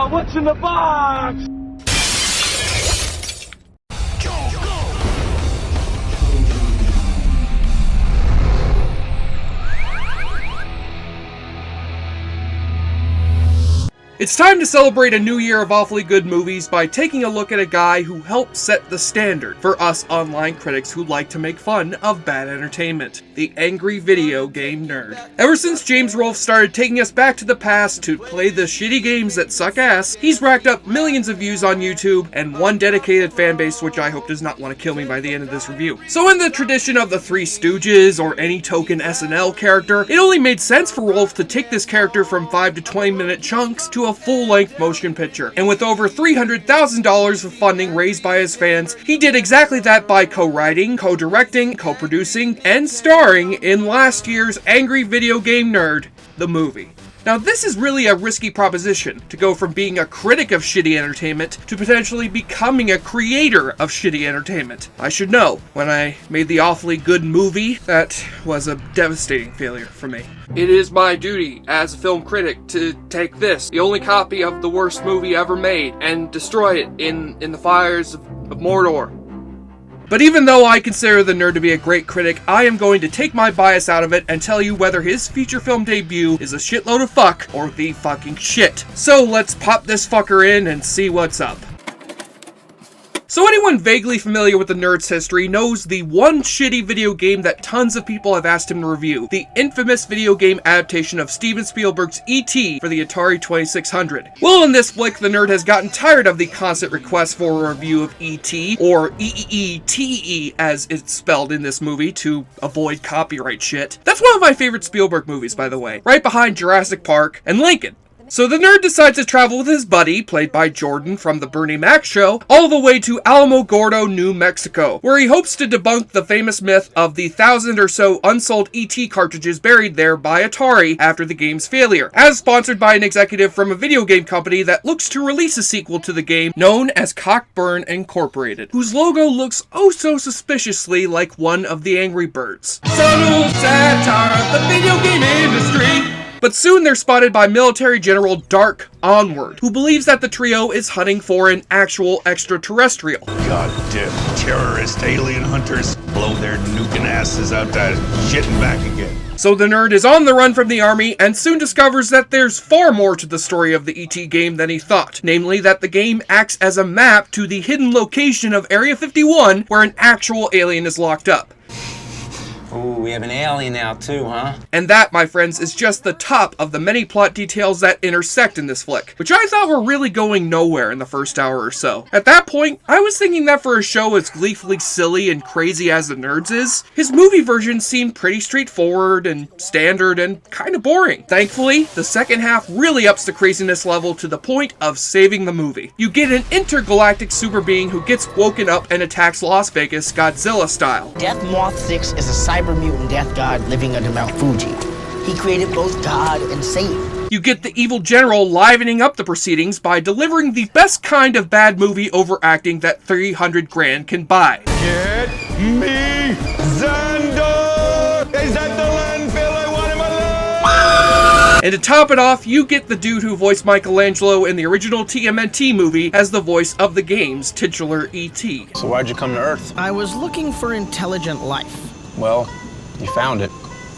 What's in the box? It's time to celebrate a new year of awfully good movies by taking a look at a guy who helped set the standard for us online critics who like to make fun of bad entertainment. The angry video game nerd. Ever since James Rolfe started taking us back to the past to play the shitty games that suck ass, he's racked up millions of views on YouTube and one dedicated fanbase which I hope does not want to kill me by the end of this review. So in the tradition of the Three Stooges or any token SNL character, it only made sense for Rolfe to take this character from 5 to 20 minute chunks to a full-length motion picture. And with over $300,000 of funding raised by his fans, he did exactly that by co-writing, co-directing, co-producing, and starring in last year's Angry Video Game Nerd, the movie. Now this is really a risky proposition, to go from being a critic of shitty entertainment to potentially becoming a creator of shitty entertainment. I should know, when I made the awfully good movie, that was a devastating failure for me. It is my duty as a film critic to take this, the only copy of the worst movie ever made, and destroy it in the fires of Mordor. But even though I consider the nerd to be a great critic, I am going to take my bias out of it and tell you whether his feature film debut is a shitload of fuck or the fucking shit. So let's pop this fucker in and see what's up. So anyone vaguely familiar with the nerd's history knows the one shitty video game that tons of people have asked him to review, the infamous video game adaptation of Steven Spielberg's E.T. for the Atari 2600. Well, in this flick, the nerd has gotten tired of the constant requests for a review of E.T., or E-E-E-T-E as it's spelled in this movie to avoid copyright shit. That's one of my favorite Spielberg movies, by the way, right behind Jurassic Park and Lincoln. So the nerd decides to travel with his buddy, played by Jordan from the Bernie Mac show, all the way to Alamogordo, New Mexico, where he hopes to debunk the famous myth of the 1,000 or so unsold ET cartridges buried there by Atari after the game's failure, as sponsored by an executive from a video game company that looks to release a sequel to the game known as Cockburn Incorporated, whose logo looks oh so suspiciously like one of the Angry Birds. Subtle satire of the video game industry. But soon they're spotted by military general Dark Onward, who believes that the trio is hunting for an actual extraterrestrial. Goddamn terrorist alien hunters blow their nuking asses out that shit and back again. So the nerd is on the run from the army and soon discovers that there's far more to the story of the ET game than he thought. Namely that the game acts as a map to the hidden location of Area 51 where an actual alien is locked up. Ooh, we have an alien now too, huh? And that, my friends, is just the top of the many plot details that intersect in this flick, which I thought were really going nowhere in the first hour or so. At that point, I was thinking that for a show as gleefully silly and crazy as the nerd's is, his movie version seemed pretty straightforward and standard and kind of boring. Thankfully, the second half really ups the craziness level to the point of saving the movie. You get an intergalactic super being who gets woken up and attacks Las Vegas Godzilla style. Death Moth 6 is a cyber mutant death god living under Mount Fuji. He created both God and Satan. You get the evil general livening up the proceedings by delivering the best kind of bad movie overacting that 300 grand can buy. Get me Xander! Is that the landfill I want in my life? And to top it off, you get the dude who voiced Michelangelo in the original TMNT movie as the voice of the game's titular E.T. So why'd you come to Earth? I was looking for intelligent life. Well, you found it.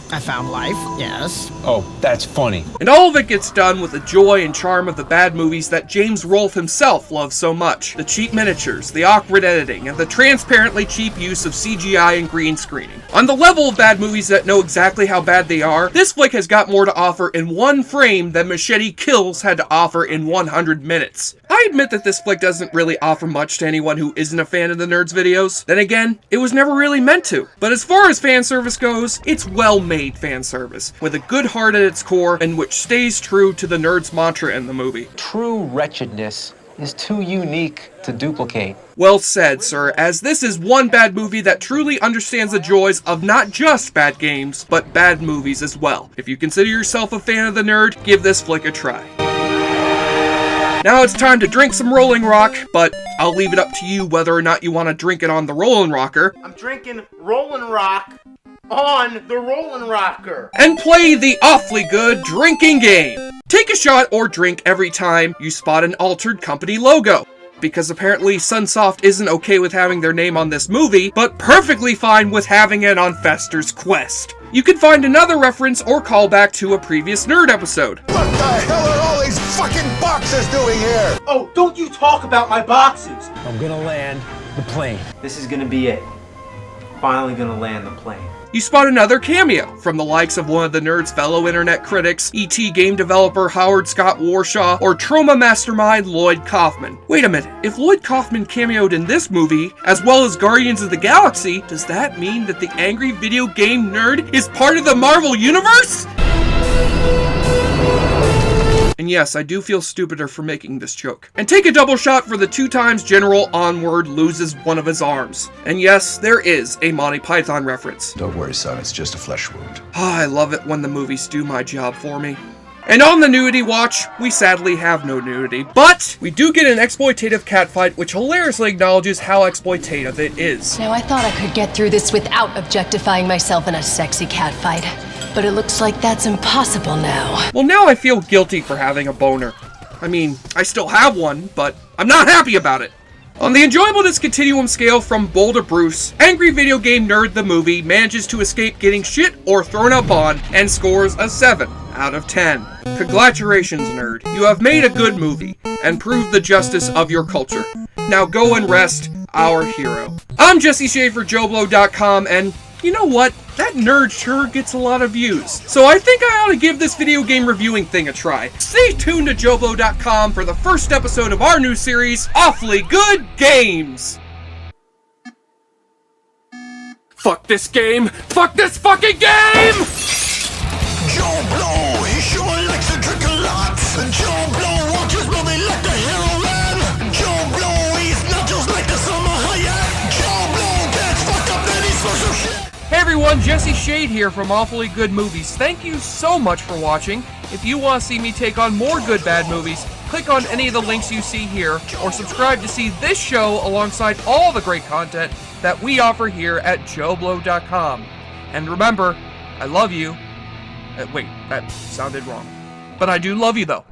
I found life, yes. Oh, that's funny. And all of it gets done with the joy and charm of the bad movies that James Rolfe himself loves so much. The cheap miniatures, the awkward editing, and the transparently cheap use of CGI and green screening. On the level of bad movies that know exactly how bad they are, this flick has got more to offer in one frame than Machete Kills had to offer in 100 minutes. I admit that this flick doesn't really offer much to anyone who isn't a fan of the nerd's videos. Then again, it was never really meant to. But as far as fan service goes, it's well-made fan service, with a good heart at its core and which stays true to the nerd's mantra in the movie. True wretchedness is too unique to duplicate. Well said, sir, as this is one bad movie that truly understands the joys of not just bad games, but bad movies as well. If you consider yourself a fan of the nerd, give this flick a try. Now it's time to drink some Rolling Rock, but I'll leave it up to you whether or not you want to drink it on the Rollin' Rocker. I'm drinking Rollin' Rock on the Rollin' Rocker. And play the awfully good drinking game. Take a shot or drink every time you spot an altered company logo, because apparently Sunsoft isn't okay with having their name on this movie, but perfectly fine with having it on Fester's Quest. You can find another reference or callback to a previous nerd episode. What the hell are all these fucking boxes doing here? Oh, don't you talk about my boxes. I'm gonna land the plane. This is gonna be it. Finally gonna land the plane. You spot another cameo from the likes of one of the nerd's fellow internet critics, E.T. game developer Howard Scott Warshaw, or Trauma mastermind Lloyd Kaufman. Wait a minute, if Lloyd Kaufman cameoed in this movie, as well as Guardians of the Galaxy, does that mean that the angry video game nerd is part of the Marvel Universe? And yes, I do feel stupider for making this joke. And take a double shot for the 2 times General Onward loses one of his arms. And yes, there is a Monty Python reference. Don't worry, son, it's just a flesh wound. I love it when the movies do my job for me. And on the nudity watch, we sadly have no nudity, but we do get an exploitative catfight which hilariously acknowledges how exploitative it is. Now I thought I could get through this without objectifying myself in a sexy catfight, but it looks like that's impossible now. Well, now I feel guilty for having a boner. I mean, I still have one, but I'm not happy about it. On the enjoyableness continuum scale from Bull to Bruce, Angry Video Game Nerd the movie manages to escape getting shit or thrown up on and scores a 7 out of 10. Congratulations, nerd. You have made a good movie and proved the justice of your culture. Now go and rest, our hero. I'm Jesse Shea for JoBlo.com, and you know what? That nerd sure gets a lot of views. So I think I ought to give this video game reviewing thing a try. Stay tuned to JoBlo.com for the first episode of our new series, Awfully Good Games! Fuck this game! Fuck this fucking game! Joe Blow, he sure likes to drink a lot. Joe Blow watches movie like the hero man. Joe Blow, he's not just like the summer Hayek. Joe Blow gets fucked up, then he throws some shit. Hey everyone, Jesse Shade here from Awfully Good Movies. Thank you so much for watching. If you want to see me take on more good bad movies, click on any of the links you see here, or subscribe to see this show alongside all the great content that we offer here at JoBlo.com. And remember, I love you. Wait, that sounded wrong. But I do love you though.